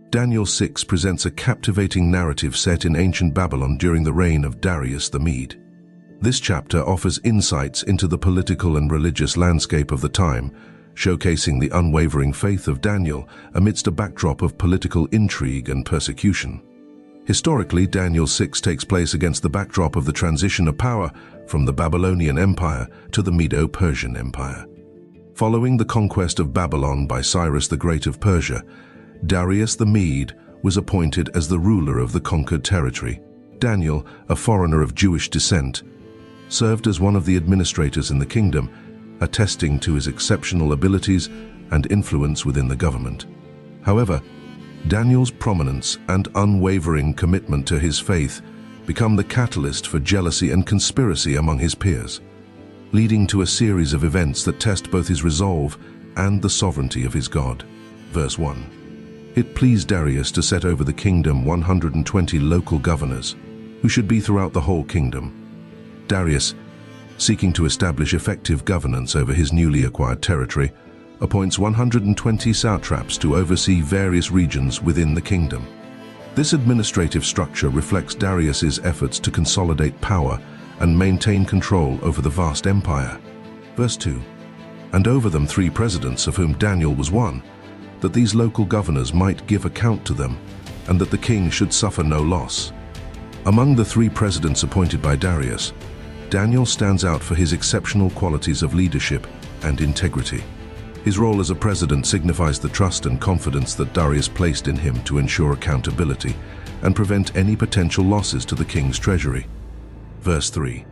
Daniel 6 presents a captivating narrative set in ancient Babylon during the reign of Darius the Mede. This chapter offers insights into the political and religious landscape of the time, showcasing the unwavering faith of Daniel amidst a backdrop of political intrigue and persecution. Historically, Daniel 6 takes place against the backdrop of the transition of power from the Babylonian Empire to the Medo-Persian Empire. Following the conquest of Babylon by Cyrus the Great of Persia, Darius the Mede was appointed as the ruler of the conquered territory. Daniel, a foreigner of Jewish descent, served as one of the administrators in the kingdom, attesting to his exceptional abilities and influence within the government. However, Daniel's prominence and unwavering commitment to his faith become the catalyst for jealousy and conspiracy among his peers, leading to a series of events that test both his resolve and the sovereignty of his God. Verse 1. It pleased Darius to set over the kingdom 120 local governors, who should be throughout the whole kingdom. Darius, seeking to establish effective governance over his newly acquired territory, appoints 120 satraps to oversee various regions within the kingdom. This administrative structure reflects Darius's efforts to consolidate power and maintain control over the vast empire. Verse 2. And over them 3 presidents, of whom Daniel was one, that these local governors might give account to them, and that the king should suffer no loss. Among the 3 presidents appointed by Darius, Daniel stands out for his exceptional qualities of leadership and integrity. His role as a president signifies the trust and confidence that Darius placed in him to ensure accountability and prevent any potential losses to the king's treasury. Verse 3.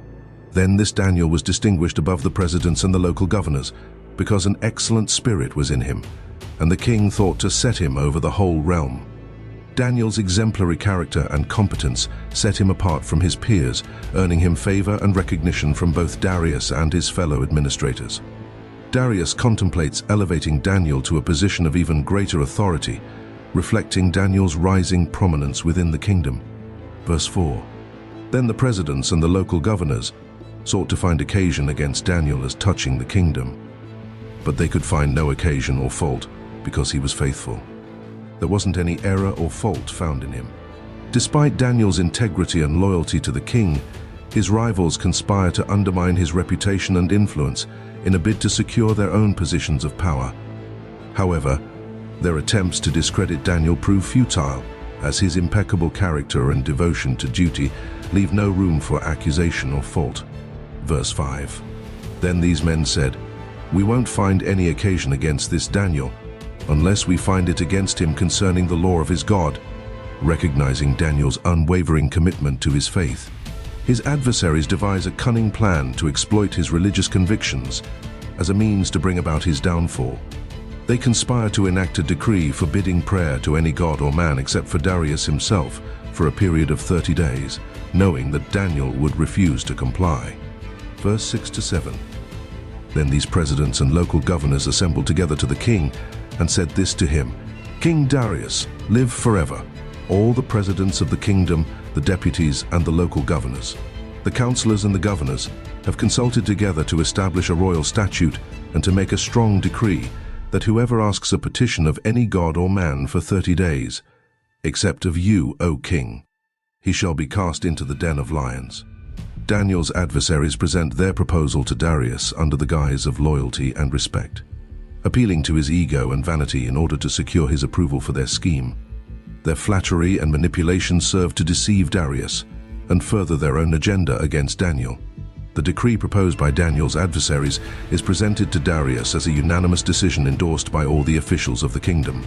Then this Daniel was distinguished above the presidents and the local governors, because an excellent spirit was in him, and the king thought to set him over the whole realm. Daniel's exemplary character and competence set him apart from his peers, earning him favor and recognition from both Darius and his fellow administrators. Darius contemplates elevating Daniel to a position of even greater authority, reflecting Daniel's rising prominence within the kingdom. Verse 4. Then the presidents and the local governors sought to find occasion against Daniel as touching the kingdom, but they could find no occasion or fault, because he was faithful. There wasn't any error or fault found in him. Despite Daniel's integrity and loyalty to the king, his rivals conspire to undermine his reputation and influence in a bid to secure their own positions of power. However, their attempts to discredit Daniel prove futile, as his impeccable character and devotion to duty leave no room for accusation or fault. Verse 5. Then these men said, "We won't find any occasion against this Daniel, unless we find it against him concerning the law of his God." Recognizing Daniel's unwavering commitment to his faith, his adversaries devise a cunning plan to exploit his religious convictions as a means to bring about his downfall. They conspire to enact a decree forbidding prayer to any god or man except for Darius himself for a period of 30 days, knowing that Daniel would refuse to comply. Verse 6 to 7. Then these presidents and local governors assembled together to the king and said this to him, "King Darius, live forever. All the presidents of the kingdom, the deputies, and the local governors, the counselors and the governors, have consulted together to establish a royal statute and to make a strong decree that whoever asks a petition of any god or man for 30 days, except of you, O king, he shall be cast into the den of lions." Daniel's adversaries present their proposal to Darius under the guise of loyalty and respect, appealing to his ego and vanity in order to secure his approval for their scheme. Their flattery and manipulation serve to deceive Darius and further their own agenda against Daniel. The decree proposed by Daniel's adversaries is presented to Darius as a unanimous decision endorsed by all the officials of the kingdom,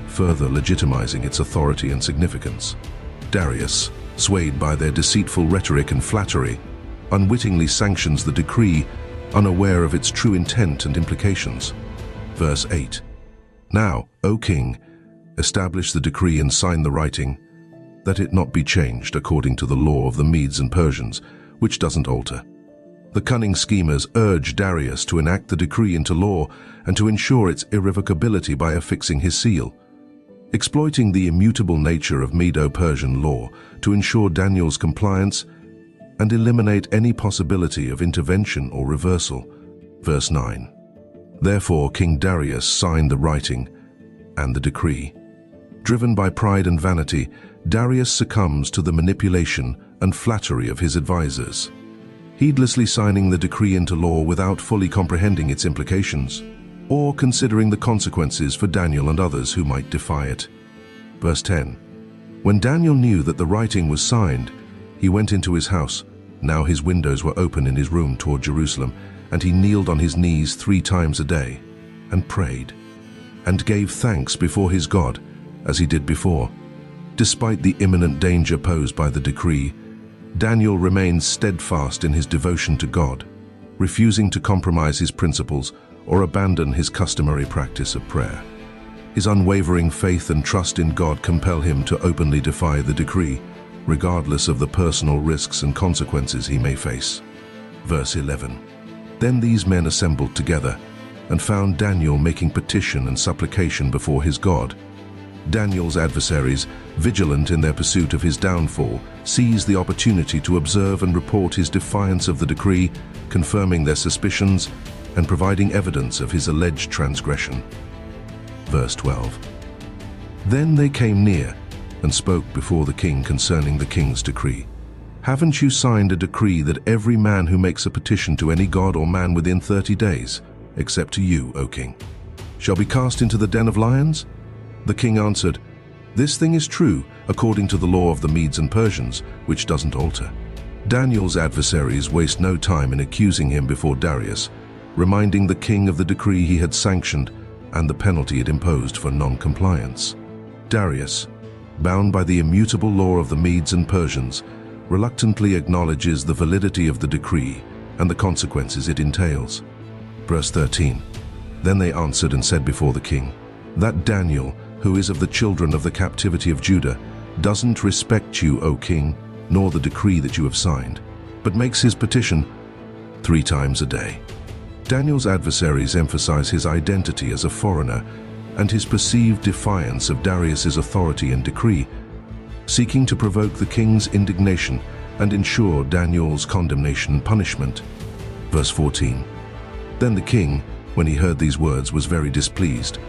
further legitimizing its authority and significance. Darius, swayed by their deceitful rhetoric and flattery, unwittingly sanctions the decree, unaware of its true intent and implications. Verse 8. Now, O king, establish the decree and sign the writing, that it not be changed according to the law of the Medes and Persians, which doesn't alter. The cunning schemers urge Darius to enact the decree into law and to ensure its irrevocability by affixing his seal, exploiting the immutable nature of Medo-Persian law to ensure Daniel's compliance and eliminate any possibility of intervention or reversal. Verse 9. Therefore King Darius signed the writing and the decree. Driven by pride and vanity, Darius succumbs to the manipulation and flattery of his advisors, heedlessly signing the decree into law without fully comprehending its implications, or considering the consequences for Daniel and others who might defy it. Verse 10. When Daniel knew that the writing was signed, he went into his house. Now his windows were open in his room toward Jerusalem, and he kneeled on his knees 3 times a day, and prayed, and gave thanks before his God, as he did before. Despite the imminent danger posed by the decree, Daniel remained steadfast in his devotion to God, refusing to compromise his principles or abandon his customary practice of prayer. His unwavering faith and trust in God compel him to openly defy the decree, regardless of the personal risks and consequences he may face. Verse 11. Then these men assembled together and found Daniel making petition and supplication before his God. Daniel's adversaries, vigilant in their pursuit of his downfall, seized the opportunity to observe and report his defiance of the decree, confirming their suspicions and providing evidence of his alleged transgression. Verse 12. Then they came near and spoke before the king concerning the king's decree. Haven't you signed a decree that every man who makes a petition to any god or man within 30 days, except to you, O king, shall be cast into the den of lions? The king answered, This thing is true, according to the law of the Medes and Persians, which doesn't alter. Daniel's adversaries waste no time in accusing him before Darius, reminding the king of the decree he had sanctioned and the penalty it imposed for non-compliance. Darius, bound by the immutable law of the Medes and Persians, reluctantly acknowledges the validity of the decree and the consequences it entails. Verse 13. Then they answered and said before the king, That Daniel, who is of the children of the captivity of Judah, doesn't respect you, O king, nor the decree that you have signed, but makes his petition 3 times a day. Daniel's adversaries emphasize his identity as a foreigner and his perceived defiance of Darius's authority and decree, seeking to provoke the king's indignation and ensure Daniel's condemnation and punishment. Verse 14. Then the king, when he heard these words, was very displeased,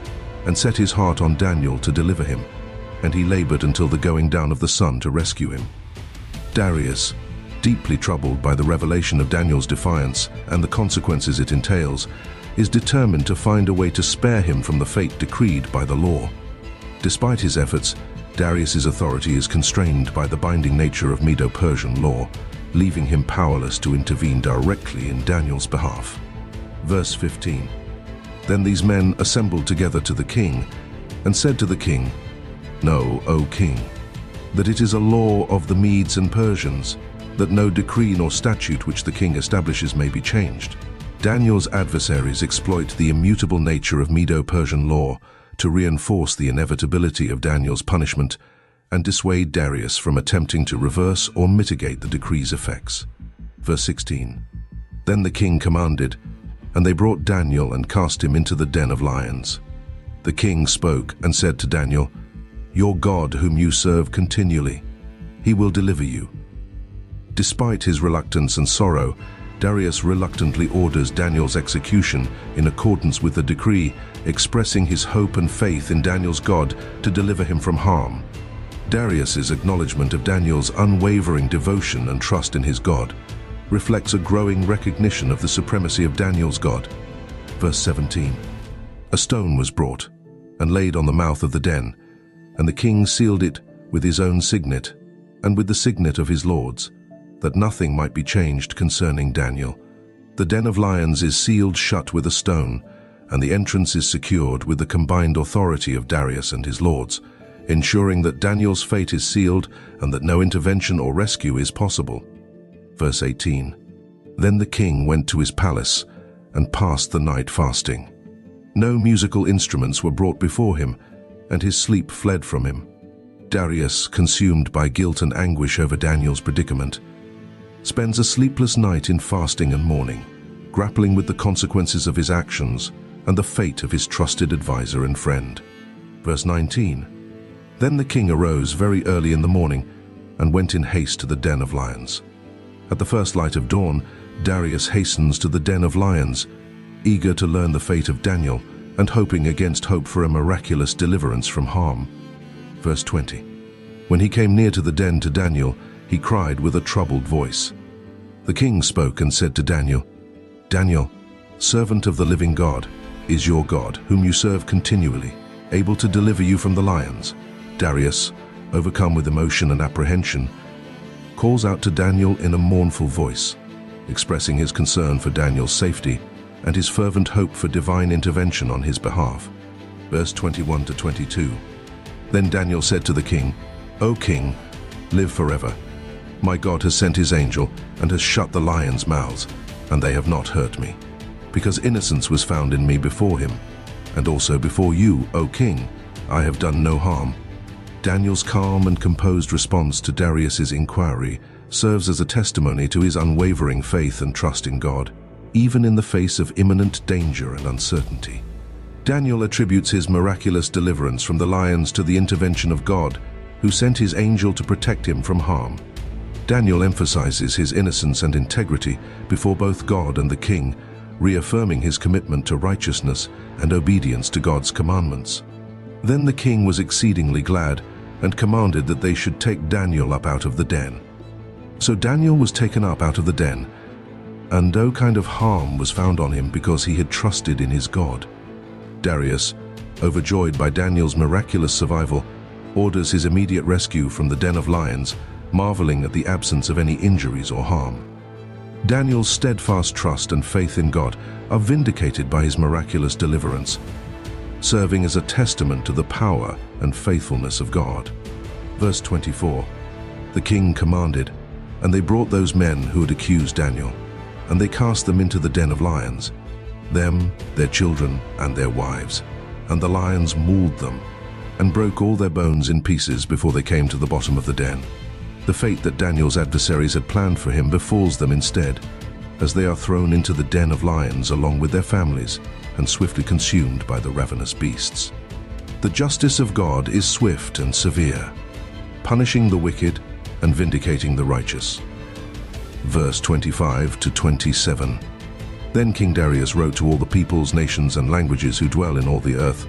and set his heart on Daniel to deliver him, and he labored until the going down of the sun to rescue him. Darius, deeply troubled by the revelation of Daniel's defiance and the consequences it entails, is determined to find a way to spare him from the fate decreed by the law. Despite his efforts, Darius's authority is constrained by the binding nature of Medo-Persian law, leaving him powerless to intervene directly in Daniel's behalf. Verse 15. Then these men assembled together to the king and said to the king, Know, O king, that it is a law of the Medes and Persians, that no decree nor statute which the king establishes may be changed. Daniel's adversaries exploit the immutable nature of Medo-Persian law to reinforce the inevitability of Daniel's punishment and dissuade Darius from attempting to reverse or mitigate the decree's effects. Verse 16. Then the king commanded, and they brought Daniel and cast him into the den of lions. The king spoke and said to Daniel, Your God, whom you serve continually, he will deliver you. Despite his reluctance and sorrow, Darius reluctantly orders Daniel's execution in accordance with the decree, expressing his hope and faith in Daniel's God to deliver him from harm. Darius's acknowledgement of Daniel's unwavering devotion and trust in his God reflects a growing recognition of the supremacy of Daniel's God. Verse 17. A stone was brought and laid on the mouth of the den, and the king sealed it with his own signet and with the signet of his lords, that nothing might be changed concerning Daniel. The den of lions is sealed shut with a stone, and the entrance is secured with the combined authority of Darius and his lords, ensuring that Daniel's fate is sealed and that no intervention or rescue is possible. Verse 18. Then the king went to his palace and passed the night fasting. No musical instruments were brought before him, and his sleep fled from him. Darius, consumed by guilt and anguish over Daniel's predicament, spends a sleepless night in fasting and mourning, grappling with the consequences of his actions and the fate of his trusted advisor and friend. Verse 19. Then the king arose very early in the morning and went in haste to the den of lions. At the first light of dawn, Darius hastens to the den of lions, eager to learn the fate of Daniel and hoping against hope for a miraculous deliverance from harm. Verse 20. When he came near to the den to Daniel, he cried with a troubled voice. The king spoke and said to Daniel, Daniel, servant of the living God, is your God, whom you serve continually, able to deliver you from the lions? Darius, overcome with emotion and apprehension, calls out to Daniel in a mournful voice, expressing his concern for Daniel's safety and his fervent hope for divine intervention on his behalf. Verse 21 to 22. Then Daniel said to the king, O king, live forever. My God has sent his angel and has shut the lions' mouths, and they have not hurt me, because innocence was found in me before him, and also before you, O king, I have done no harm. Daniel's calm and composed response to Darius's inquiry serves as a testimony to his unwavering faith and trust in God, even in the face of imminent danger and uncertainty. Daniel attributes his miraculous deliverance from the lions to the intervention of God, who sent his angel to protect him from harm. Daniel emphasizes his innocence and integrity before both God and the king, reaffirming his commitment to righteousness and obedience to God's commandments. Then the king was exceedingly glad and commanded that they should take Daniel up out of the den. So Daniel was taken up out of the den, and no kind of harm was found on him because he had trusted in his God. Darius, overjoyed by Daniel's miraculous survival, orders his immediate rescue from the den of lions, marveling at the absence of any injuries or harm. Daniel's steadfast trust and faith in God are vindicated by his miraculous deliverance, serving as a testament to the power and faithfulness of God. Verse 24. The king commanded, and they brought those men who had accused Daniel, and they cast them into the den of lions, them, their children, and their wives. And the lions mauled them, and broke all their bones in pieces before they came to the bottom of the den. The fate that Daniel's adversaries had planned for him befalls them instead, as they are thrown into the den of lions along with their families and swiftly consumed by the ravenous beasts. The justice of God is swift and severe, punishing the wicked and vindicating the righteous. Verse 25 to 27. Then King Darius wrote to all the peoples, nations, and languages who dwell in all the earth,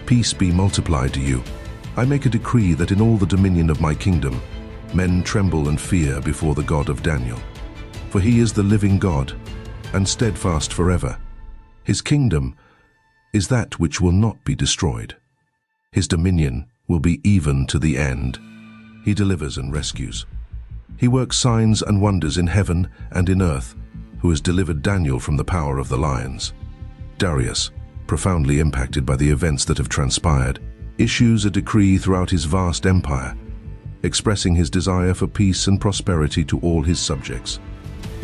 Peace be multiplied to you. I make a decree that in all the dominion of my kingdom, men tremble and fear before the God of Daniel. For he is the living God, and steadfast forever. His kingdom is that which will not be destroyed. His dominion will be even to the end. He delivers and rescues. He works signs and wonders in heaven and in earth, who has delivered Daniel from the power of the lions. Darius, profoundly impacted by the events that have transpired, issues a decree throughout his vast empire, expressing his desire for peace and prosperity to all his subjects.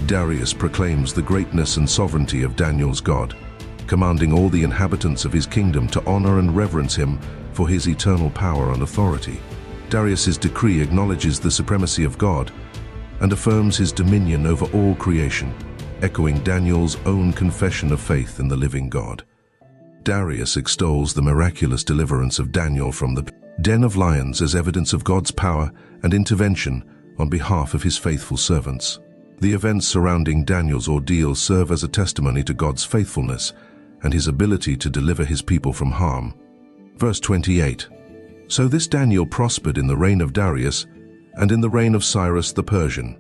Darius proclaims the greatness and sovereignty of Daniel's God, commanding all the inhabitants of his kingdom to honor and reverence him for his eternal power and authority. Darius's decree acknowledges the supremacy of God and affirms his dominion over all creation, echoing Daniel's own confession of faith in the living God. Darius extols the miraculous deliverance of Daniel from the den of lions as evidence of God's power and intervention on behalf of his faithful servants. The events surrounding Daniel's ordeal serve as a testimony to God's faithfulness and his ability to deliver his people from harm. Verse 28. So this Daniel prospered in the reign of Darius and in the reign of Cyrus the Persian.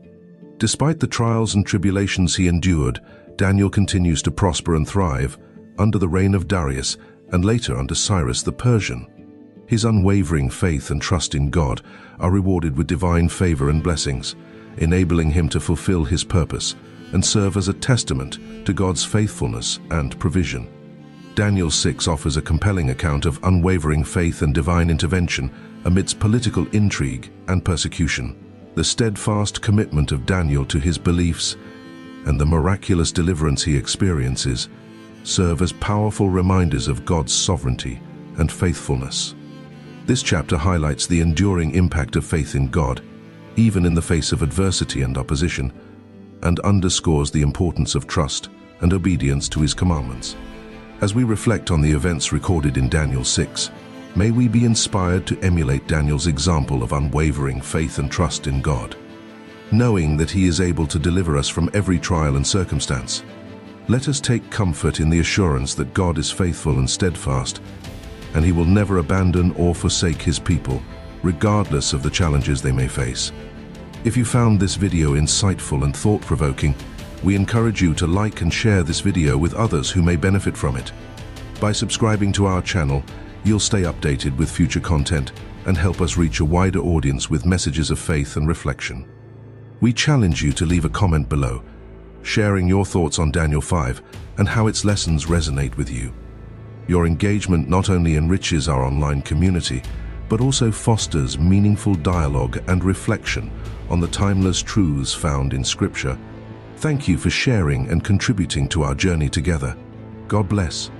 Despite the trials and tribulations he endured, Daniel continues to prosper and thrive under the reign of Darius and later under Cyrus the Persian. His unwavering faith and trust in God are rewarded with divine favor and blessings, enabling him to fulfill his purpose and serve as a testament to God's faithfulness and provision. Daniel 6 offers a compelling account of unwavering faith and divine intervention amidst political intrigue and persecution. The steadfast commitment of Daniel to his beliefs and the miraculous deliverance he experiences serve as powerful reminders of God's sovereignty and faithfulness. This chapter highlights the enduring impact of faith in God, even in the face of adversity and opposition, and underscores the importance of trust and obedience to his commandments. As we reflect on the events recorded in Daniel 6, may we be inspired to emulate Daniel's example of unwavering faith and trust in God. Knowing that he is able to deliver us from every trial and circumstance, let us take comfort in the assurance that God is faithful and steadfast, and he will never abandon or forsake his people, regardless of the challenges they may face. If you found this video insightful and thought-provoking, we encourage you to like and share this video with others who may benefit from it. By subscribing to our channel, you'll stay updated with future content and help us reach a wider audience with messages of faith and reflection. We challenge you to leave a comment below, sharing your thoughts on Daniel 5 and how its lessons resonate with you. Your engagement not only enriches our online community, but also fosters meaningful dialogue and reflection on the timeless truths found in Scripture. Thank you for sharing and contributing to our journey together. God bless.